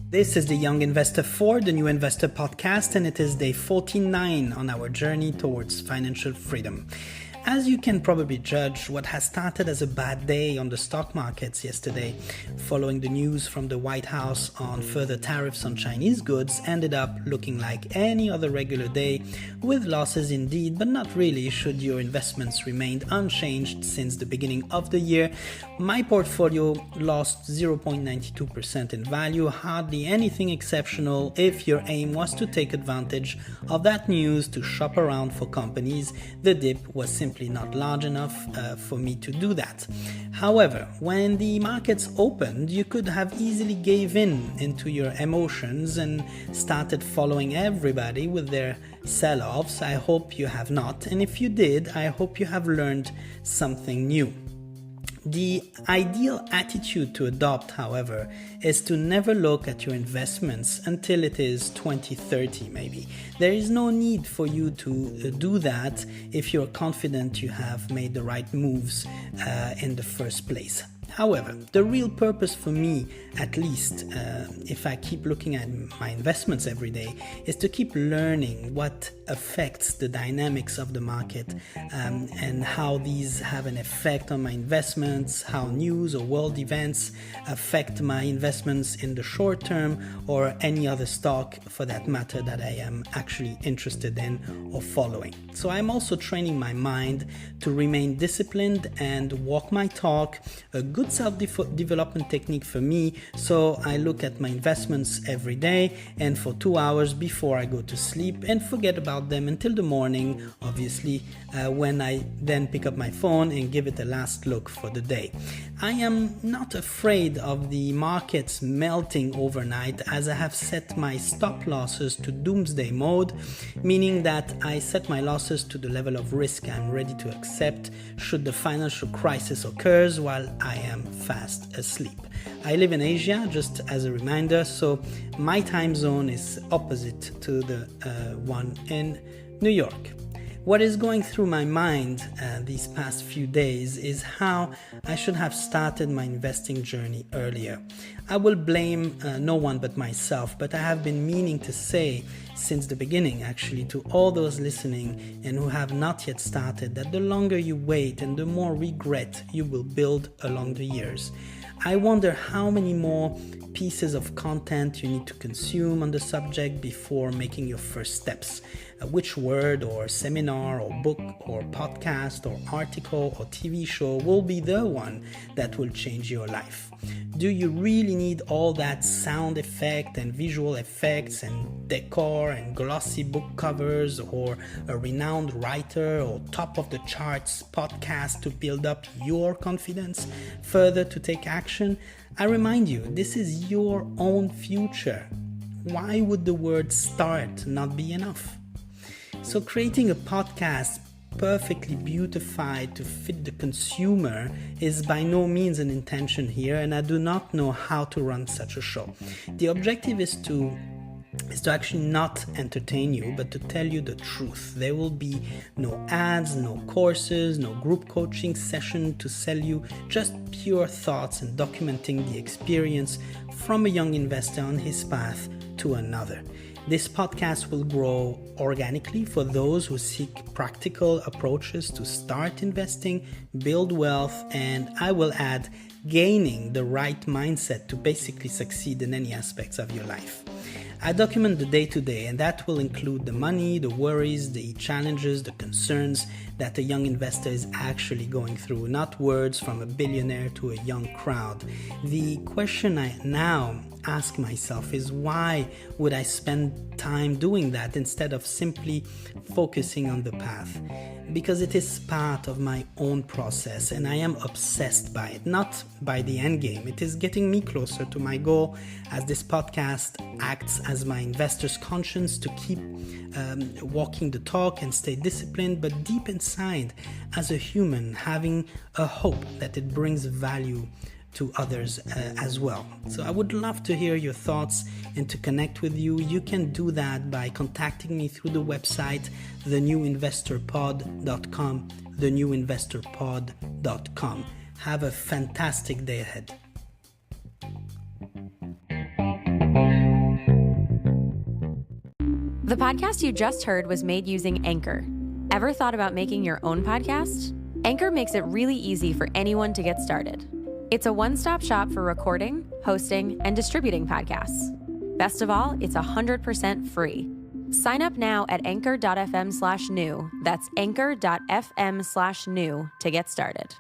This is the Young Investor 4, the New Investor podcast, and it is day 49 on our journey towards financial freedom. As you can probably judge, what has started as a bad day on the stock markets yesterday, following the news from the White House on further tariffs on Chinese goods, ended up looking like any other regular day, with losses indeed, but not really should your investments remained unchanged since the beginning of the year. My portfolio lost 0.92% in value, hardly anything exceptional if your aim was to take advantage of that news to shop around for companies. The dip was simply not large enough for me to do that. However, when the markets opened, you could have easily gave in into your emotions and started following everybody with their sell-offs. I hope you have not, and if you did, I hope you have learned something new. The ideal attitude to adopt, however, is to never look at your investments until it is 2030 maybe. There is no need for you to do that if you're confident you have made the right moves in the first place. However, the real purpose for me, at least, if I keep looking at my investments every day, is to keep learning what affects the dynamics of the market and how these have an effect on my investments, how news or world events affect my investments in the short term, or any other stock for that matter that I am actually interested in or following. So I'm also training my mind to remain disciplined and walk my talk, a good self-development technique for me. So I look at my investments every day and for 2 hours before I go to sleep and forget about them until the morning, obviously, when I then pick up my phone and give it a last look for the day. I am not afraid of the markets melting overnight, as I have set my stop losses to doomsday mode, meaning that I set my losses to the level of risk I'm ready to accept should the financial crisis occurs while I am fast asleep. I live in Asia, just as a reminder, so my time zone is opposite to the one in New York. What is going through my mind these past few days is how I should have started my investing journey earlier. I will blame no one but myself, but I have been meaning to say since the beginning, actually, to all those listening and who have not yet started, that the longer you wait and the more regret you will build along the years. I wonder how many more pieces of content you need to consume on the subject before making your first steps. Which word or seminar or book or podcast or article or TV show will be the one that will change your life? Do you really need all that sound effect and visual effects and decor and glossy book covers or a renowned writer or top of the charts podcast to build up your confidence further to take action? I remind you, this is your own future. Why would the word start not be enough? So creating a podcast perfectly beautified to fit the consumer is by no means an intention here, and I do not know how to run such a show. The objective is to actually not entertain you, but to tell you the truth. There will be no ads, no courses, no group coaching session to sell you, just pure thoughts and documenting the experience from a young investor on his path to another. This podcast will grow organically for those who seek practical approaches to start investing, build wealth, and I will add gaining the right mindset to basically succeed in any aspects of your life. I document the day-to-day, and that will include the money, the worries, the challenges, the concerns that a young investor is actually going through, not words from a billionaire to a young crowd. The question I now ask myself is, why would I spend time doing that instead of simply focusing on the path? Because it is part of my own process and I am obsessed by it, not by the end game. It is getting me closer to my goal, as this podcast acts as my investor's conscience to keep walking the talk and stay disciplined, but deep inside, as a human, having a hope that it brings value to others as well. So I would love to hear your thoughts and to connect with you. You can do that by contacting me through the website thenewinvestorpod.com, thenewinvestorpod.com. Have a fantastic day ahead. The podcast you just heard was made using Anchor. Ever thought about making your own podcast? Anchor makes it really easy for anyone to get started. It's a one-stop shop for recording, hosting, and distributing podcasts. Best of all, it's 100% free. Sign up now at anchor.fm/new. That's anchor.fm/new to get started.